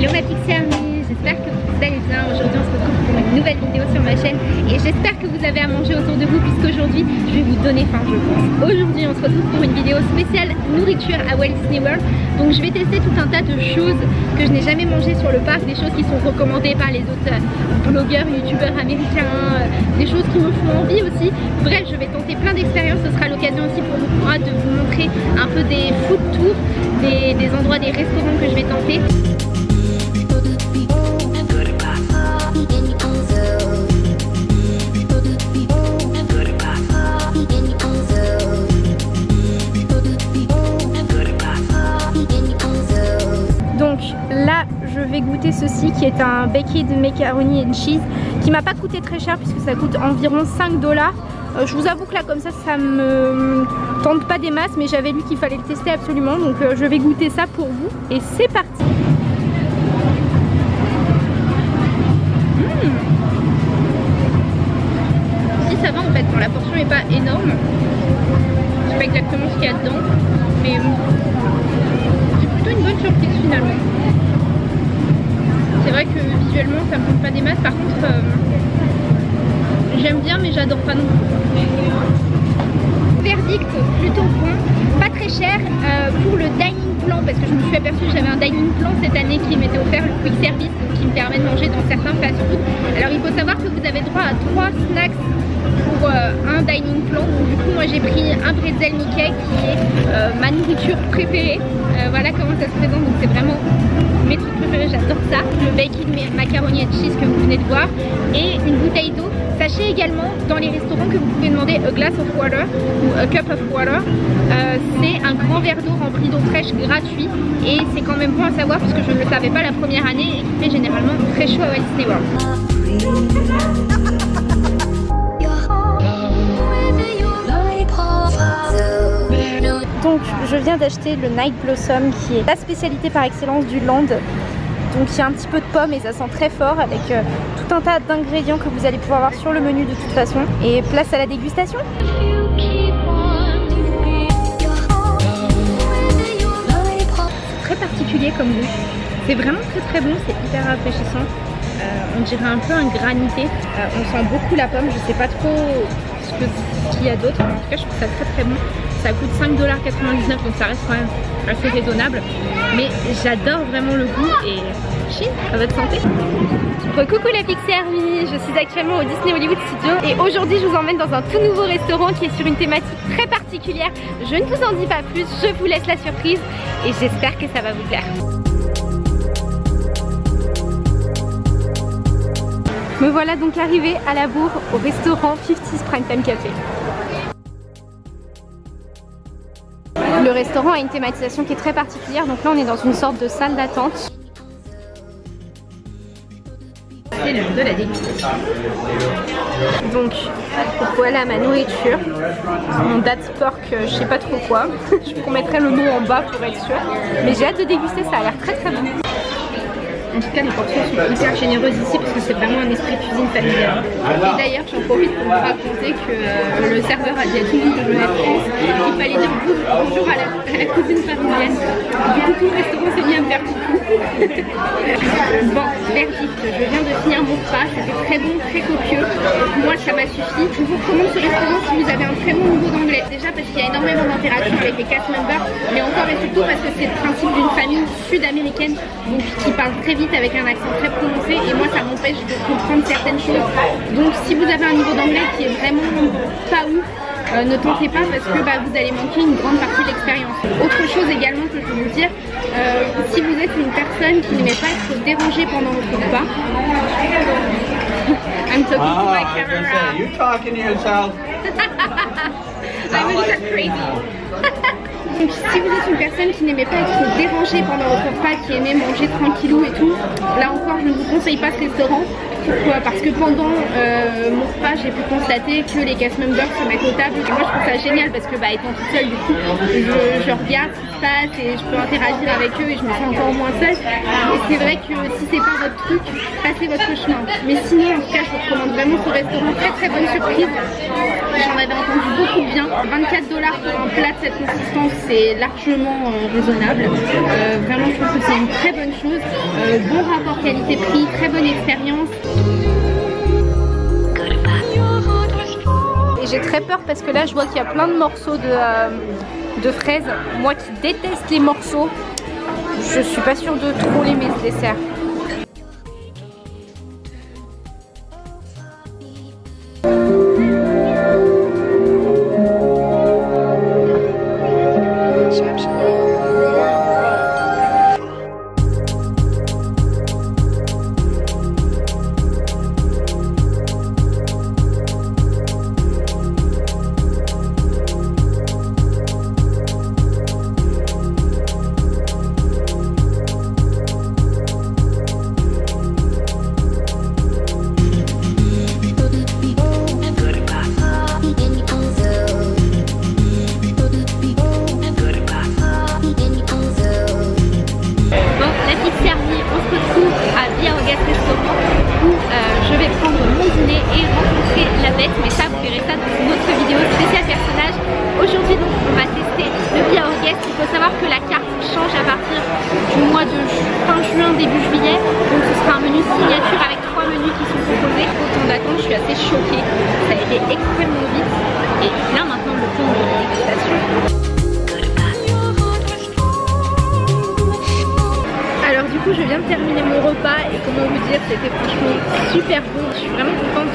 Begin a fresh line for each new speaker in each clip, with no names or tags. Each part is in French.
Hello ma Pixie Army, j'espère que vous allez bien. Aujourd'hui on se retrouve pour une nouvelle vidéo sur ma chaîne et j'espère que vous avez à manger autour de vous puisqu'aujourd'hui je vais vous donner faim je pense. Aujourd'hui on se retrouve pour une vidéo spéciale nourriture à Walt Disney World. Donc je vais tester tout un tas de choses que je n'ai jamais mangées sur le parc, des choses qui sont recommandées par les autres blogueurs, youtubeurs américains, des choses qui me font envie aussi. Bref, je vais tenter plein d'expériences, ce sera l'occasion aussi pour moi de vous montrer un peu des food tours, des endroits, des restaurants que je vais tenter. Donc là je vais goûter ceci qui est un baked macaroni and cheese qui m'a pas coûté très cher puisque ça coûte environ 5 $. Je vous avoue que là comme ça me tente pas des masses, mais j'avais lu qu'il fallait le tester absolument, donc je vais goûter ça pour vous et c'est parti. Si ça va en fait, bon, la portion est pas énorme, je sais pas exactement ce qu'il y a dedans, mais c'est plutôt une bonne surprise finalement. C'est vrai que visuellement ça me tente pas des masses, par contre j'aime bien mais j'adore pas non plus. Verdict plutôt bon, pas très cher pour le dining plan, parce que je me suis aperçue que j'avais un dining plan cette année qui m'était offert, le quick service, donc qui me permet de manger dans certains fast-food. Alors il faut savoir que vous avez droit à 3 snacks pour un dining plan. Donc du coup moi j'ai pris un bretzel Mickey qui est ma nourriture préférée. Voilà comment ça se présente, donc c'est vraiment mes trucs préférés, j'adore ça. Le baked macaroni and cheese que vous venez de voir et une bouteille d'eau. Sachez également dans les restaurants que vous pouvez demander a glass of water ou a cup of water. C'est un grand verre d'eau rempli d'eau fraîche gratuit et c'est quand même bon à savoir parce que je ne le savais pas la première année et il fait généralement très chaud à Walt Disney World. Donc je viens d'acheter le Night Blossom qui est la spécialité par excellence du land. Donc il y a un petit peu de pommes et ça sent très fort avec tout un tas d'ingrédients que vous allez pouvoir voir sur le menu de toute façon. Et place à la dégustation. Très particulier comme goût. C'est vraiment très bon, c'est hyper rafraîchissant. On dirait un peu un granité. On sent beaucoup la pomme, je sais pas trop ce qu'il y a d'autre. En tout cas je trouve ça très bon. Ça coûte 5,99 $, donc ça reste quand même assez raisonnable. Mais j'adore vraiment le goût et chine, à votre santé. Coucou la Pixie Army, je suis actuellement au Disney Hollywood Studio et aujourd'hui je vous emmène dans un tout nouveau restaurant qui est sur une thématique très particulière. Je ne vous en dis pas plus, je vous laisse la surprise et j'espère que ça va vous plaire. Me voilà donc arrivée à la bourre au restaurant 50's Primetime Café. Le restaurant a une thématisation qui est très particulière, donc là on est dans une sorte de salle d'attente. C'est l'heure de la dégustation. Donc voilà ma nourriture, mon date pork, je sais pas trop quoi. Je vous mettrai le nom en bas pour être sûr. Mais j'ai hâte de déguster, ça a l'air très bon. En tout cas les portions sont hyper généreuses ici parce que c'est vraiment un esprit cuisine familiale. Et d'ailleurs j'en profite pour vous raconter que le serveur a dit à tout le monde que je venais de France qu'il fallait dire bonjour à la cuisine familiale. Du coup tout le restaurant s'est mis à me faire coucou. Bon, verdict, je viens de finir mon repas, c'était très bon, très copieux. Moi ça m'a suffi. Je vous recommande ce restaurant si vous avez un très bon niveau d'anglais. Déjà parce qu'il y a énormément d'interactions avec les cast members, mais encore et surtout parce que c'est le principe d'une famille sud-américaine donc qui parle très vite avec un accent très prononcé et moi ça m'empêche de comprendre certaines choses. Donc si vous avez un niveau d'anglais qui est vraiment pas ouf, ne tentez pas parce que vous allez manquer une grande partie de l'expérience. Autre chose également que je veux vous dire, si vous êtes une personne qui n'aimait pas être dérangée pendant votre repas, I'm talking to my camera.
You're talking to yourself.
I'm a little crazy. Donc si vous êtes une personne qui n'aimait pas être dérangée pendant votre repas, qui aimait manger tranquillou et tout, là encore je ne vous conseille pas ce restaurant. Pourquoi? Parce que pendant mon repas j'ai pu constater que les cast members se mettent aux tables et moi je trouve ça génial parce que étant toute seule du coup je regarde ce qui se passe et je peux interagir avec eux et je me sens encore moins seule. Et c'est vrai que si c'est pas votre truc, passez votre chemin. Mais sinon en tout cas je vous recommande vraiment ce restaurant, très bonne surprise. J'en avais entendu beaucoup de bien. 24 $ pour un plat de cette consistance, c'est largement raisonnable. Vraiment je trouve que c'est une très bonne chose. Bon rapport qualité-prix, très bonne expérience. Et j'ai très peur parce que là je vois qu'il y a plein de morceaux de fraises. Moi qui déteste les morceaux, je suis pas sûre de trop l'aimer ce dessert. Mais ça vous verrez ça dans une autre vidéo spéciale personnage. Aujourd'hui donc on va tester le Be Our Guest. Il faut savoir que la carte change à partir du mois de fin juin, début juillet. Donc ce sera un menu signature avec 3 menus qui sont proposés. Au temps d'attente je suis assez choquée, ça a été extrêmement vite. Et là maintenant le temps de dégustation. Alors du coup je viens de terminer mon repas et comment vous dire, c'était franchement super bon. Je suis vraiment contente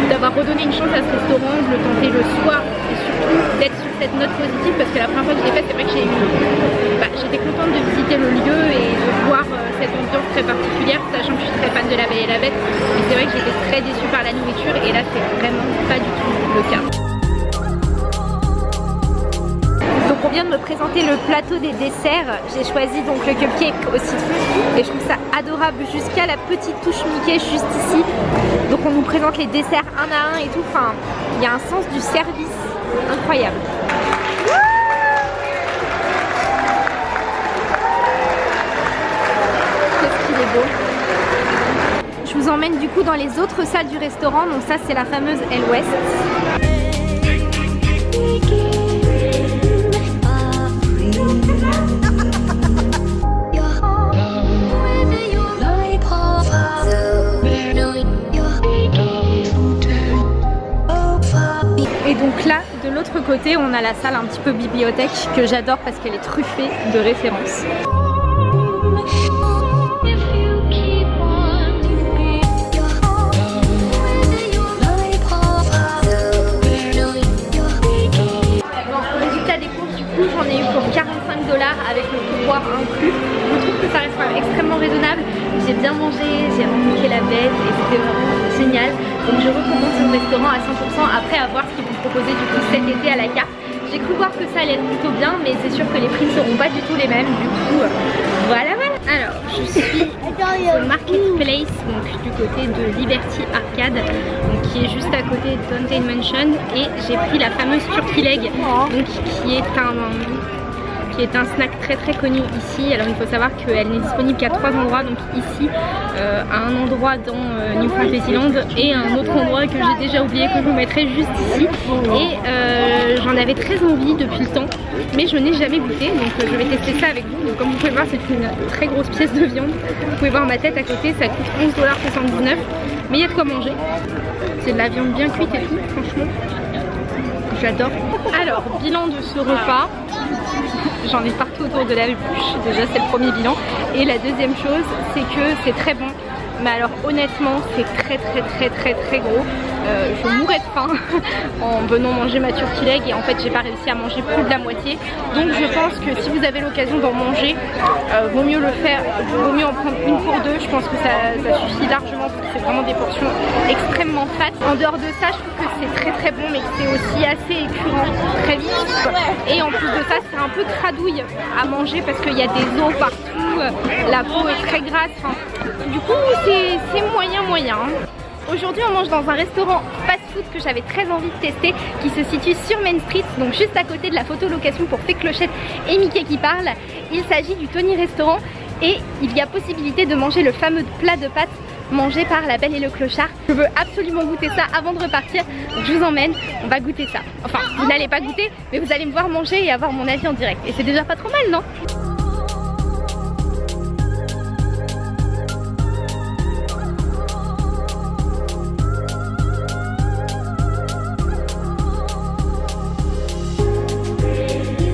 d'avoir redonné une chance à ce restaurant, de le tenter le soir et surtout d'être sur cette note positive parce que la première fois que je l'ai fait c'est vrai que j'étais contente de visiter le lieu et de voir cette ambiance très particulière, sachant que je suis très fan de La Belle et la Bête, mais c'est vrai que j'étais très déçue par la nourriture et là c'est vraiment pas du tout le cas. Donc on vient de me présenter le plateau des desserts. J'ai choisi donc le cupcake au citron et je trouve ça adorable jusqu'à la petite touche Mickey juste ici. Donc on nous présente les desserts un à un et tout. Enfin, il y a un sens du service incroyable. Qu'est-ce qu'il est beau. Je vous emmène du coup dans les autres salles du restaurant. Donc ça c'est la fameuse L West. Et donc là, de l'autre côté, on a la salle un petit peu bibliothèque que j'adore parce qu'elle est truffée de références. Résultat des courses, du coup, j'en ai eu pour 45 $ avec le pourboire inclus. Je trouve que ça reste quand même extrêmement raisonnable. J'ai bien mangé, j'ai rencontré La Bête et c'était vraiment génial. Donc je recommande ce restaurant à 100% après avoir ce qu'ils vont proposer du coup cet été à la carte. J'ai cru voir que ça allait être plutôt bien, mais c'est sûr que les prix ne seront pas du tout les mêmes. Du coup, voilà. Alors, je suis au Marketplace, donc du côté de Liberty Arcade, donc, qui est juste à côté de Haunted Mansion, et j'ai pris la fameuse Turkey Leg, donc qui est un snack très très connu ici. Alors il faut savoir qu'elle n'est disponible qu'à 3 endroits, donc ici, à un endroit dans New Fantasyland et à un autre endroit que j'ai déjà oublié, que je vous mettrai juste ici. Et j'en avais très envie depuis le temps, mais je n'ai jamais goûté, donc je vais tester ça avec vous. Donc comme vous pouvez voir, c'est une très grosse pièce de viande. Vous pouvez voir ma tête à côté, ça coûte 11,79 $, mais il y a de quoi manger. C'est de la viande bien cuite et tout, franchement. J'adore. Alors, bilan de ce repas. J'en ai partout autour de la bouche. Déjà, c'est le premier bilan. Et la deuxième chose, c'est que c'est très bon. Mais alors honnêtement, c'est très gros. Je mourais de faim en venant manger ma turkey leg et en fait j'ai pas réussi à manger plus de la moitié. Donc je pense que si vous avez l'occasion d'en manger, vaut mieux le faire, vaut mieux en prendre une pour deux. Je pense que ça suffit largement parce que c'est vraiment des portions extrêmement fat. En dehors de ça, je trouve que c'est très bon, mais que c'est aussi assez écurant très vite. Et en plus de ça, c'est un peu cradouille à manger parce qu'il y a des os partout, la peau est très grasse. Enfin, du coup, c'est moyen. Aujourd'hui on mange dans un restaurant fast-food que j'avais très envie de tester, qui se situe sur Main Street, donc juste à côté de la photo-location pour Fée Clochette et Mickey qui parle. Il s'agit du Tony Restaurant et il y a possibilité de manger le fameux plat de pâtes manger par La Belle et le Clochard. Je veux absolument goûter ça avant de repartir, donc je vous emmène, on va goûter ça. Enfin, vous n'allez pas goûter, mais vous allez me voir manger et avoir mon avis en direct. Et c'est déjà pas trop mal, non?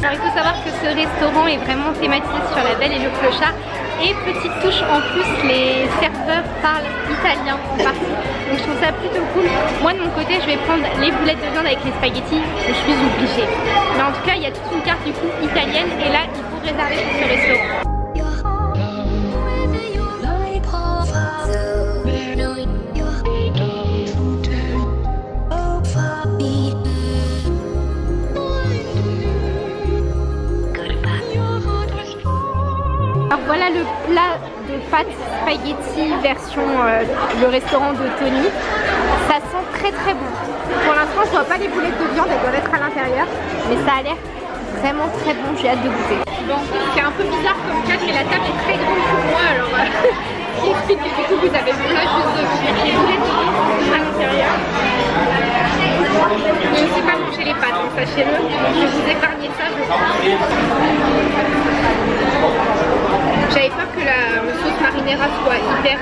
Alors il faut savoir que ce restaurant est vraiment thématisé sur La Belle et le Clochard. Et petite touche en plus, les serveurs parlent italien en partie. Donc je trouve ça plutôt cool. Moi de mon côté je vais prendre les boulettes de viande avec les spaghettis. Je suis obligée. Mais en tout cas il y a toute une carte du coup italienne. Et là il faut réserver pour ce restaurant. Alors voilà le plat de pâtes spaghetti version le restaurant de Tony. Ça sent très très bon. Pour l'instant je vois pas les boulettes de viande, elles doivent être à l'intérieur. Mais ça a l'air vraiment très bon, j'ai hâte de goûter. Bon, c'est un peu bizarre comme cas, mais la table est très grande pour moi. Alors ce qui explique que du coup vous avez le plat juste devant les boulettes à l'intérieur. Je ne sais pas manger les pâtes, donc sachez-le. Je vais vous épargner ça, je pense. J'avais peur que la sauce marinara soit hyper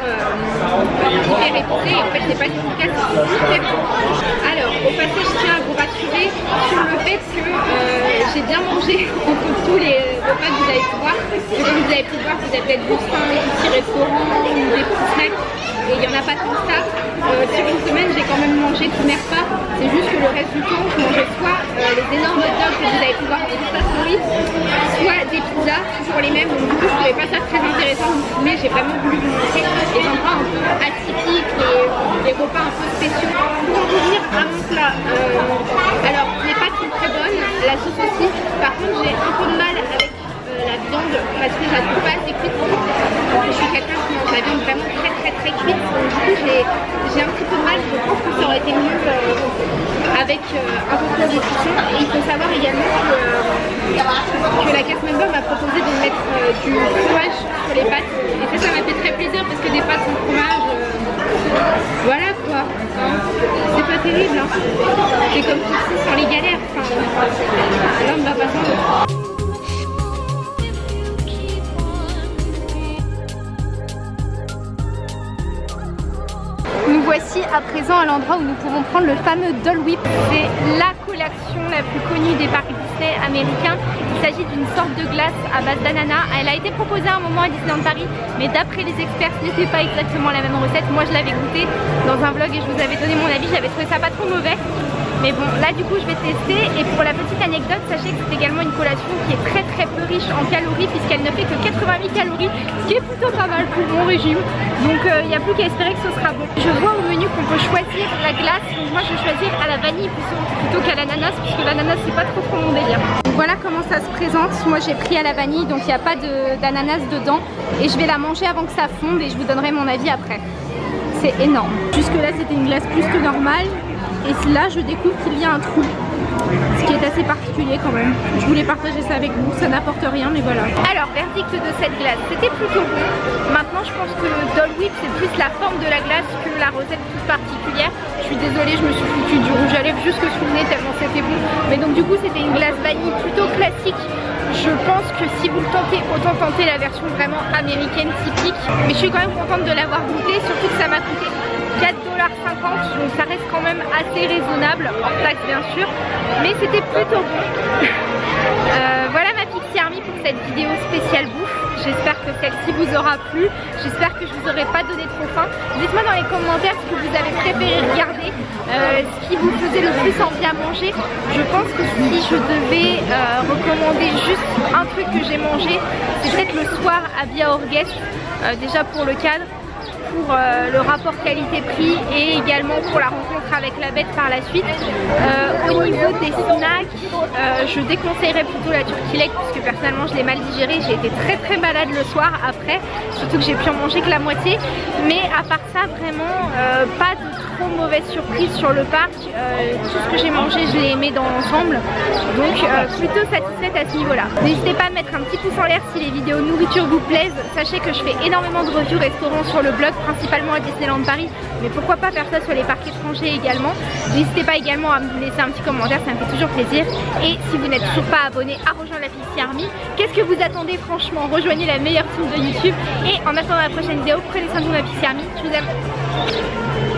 épicée et en fait c'est pas du tout le cas, c'est hyper bon. Alors au passage je tiens à vous rassurer sur le fait que j'ai bien mangé entre tous les repas que vous avez pu voir. Et comme vous avez pu voir, vous avez peut-être vu 5 petits restaurants ou des petits snacks et il n'y en a pas tant que ça. Sur une semaine j'ai quand même mangé tous mes repas, c'est juste que le reste du temps je mangeais soit les énormes hot dogs que vous avez pu voir dans toute la story, soit des pizzas, toujours les mêmes, donc du coup je trouvais pas ça très intéressant de vous filmer, j'ai vraiment voulu vous montrer les endroits un peu atypiques, les repas un peu spéciaux. Pour en revenir à mon plat, alors les pâtes sont très bonnes, la sauce aussi, par contre j'ai un peu de mal avec la viande parce que je la trouve pas assez cuite. Je suis quelqu'un qui mange la viande vraiment très cuite, donc du coup j'ai un petit peu de mal, je pense que ça aurait été mieux avec un peu plus de cuisson. Et il faut savoir également que la cast member m'a proposé de mettre du fromage sur les pâtes et ça m'a fait très plaisir parce que des pâtes sans fromage, voilà quoi, hein. C'est pas terrible, hein. C'est comme tout sans les galères, enfin, l'homme va pas s'en. Nous voici à présent à l'endroit où nous pouvons prendre le fameux Dole Whip. C'est la collation la plus connue des parcs Disney américains. Il s'agit d'une sorte de glace à base d'ananas. Elle a été proposée à un moment à Disneyland Paris, mais d'après les experts ce n'était pas exactement la même recette. Moi je l'avais goûté dans un vlog et je vous avais donné mon avis, j'avais trouvé ça pas trop mauvais. Mais bon, là du coup je vais tester. Et pour la petite anecdote, sachez que c'est également une collation qui est très peu riche en calories puisqu'elle ne fait que 80 000 calories, ce qui est plutôt pas mal pour mon régime. Donc il n'y a plus qu'à espérer que ce sera bon. Je vois au menu qu'on peut choisir la glace, donc moi je vais choisir à la vanille plutôt qu'à l'ananas puisque l'ananas c'est pas trop mon délire. Donc voilà comment ça se présente. Moi j'ai pris à la vanille, donc il n'y a pas d'ananas dedans et je vais la manger avant que ça fonde et je vous donnerai mon avis après. C'est énorme. Jusque là c'était une glace plus que normale. Et là je découvre qu'il y a un trou, ce qui est assez particulier quand même. Je voulais partager ça avec vous, ça n'apporte rien mais voilà. Alors verdict de cette glace, c'était plutôt bon. Maintenant je pense que le Dole Whip c'est plus la forme de la glace que la recette toute particulière. Je suis désolée, je me suis foutu du rouge à lèvres jusque sous le nez tellement c'était bon. Mais donc du coup c'était une glace vanille plutôt classique. Je pense que si vous le tentez, autant tenter la version vraiment américaine typique. Mais je suis quand même contente de l'avoir goûté, surtout que ça m'a coûté 4,50 $, donc ça reste quand même assez raisonnable, hors taxe bien sûr, mais c'était plutôt bon. Voilà ma Pixie Army pour cette vidéo spéciale bouffe. J'espère que celle-ci vous aura plu, j'espère que je vous aurai pas donné trop faim. Dites-moi dans les commentaires ce que vous avez préféré regarder, ce qui vous faisait le plus envie à manger. Je pense que si je devais recommander juste un truc que j'ai mangé, c'est peut-être le soir à Via Orgues, déjà pour le cadre, pour le rapport qualité-prix et également pour la rencontre avec la bête par la suite. Au niveau des snacks, je déconseillerais plutôt la turkey leg puisque personnellement je l'ai mal digéré, j'ai été très malade le soir après, surtout que j'ai pu en manger que la moitié. Mais à part ça vraiment pas de trop mauvaise surprise sur le parc. Tout ce que j'ai mangé je l'ai aimé dans l'ensemble, donc plutôt satisfaite à ce niveau là. N'hésitez pas à mettre un petit pouce en l'air si les vidéos nourriture vous plaisent. Sachez que je fais énormément de reviews restaurants sur le blog, principalement à Disneyland Paris, mais pourquoi pas faire ça sur les parcs étrangers également. N'hésitez pas également à me laisser un petit commentaire, ça me fait toujours plaisir. Et si vous n'êtes toujours pas abonné, à rejoindre la PC Army. Qu'est-ce que vous attendez franchement? Rejoignez la meilleure team de YouTube. Et en attendant la prochaine vidéo, prenez soin de vous, ma PC Army. Je vous aime.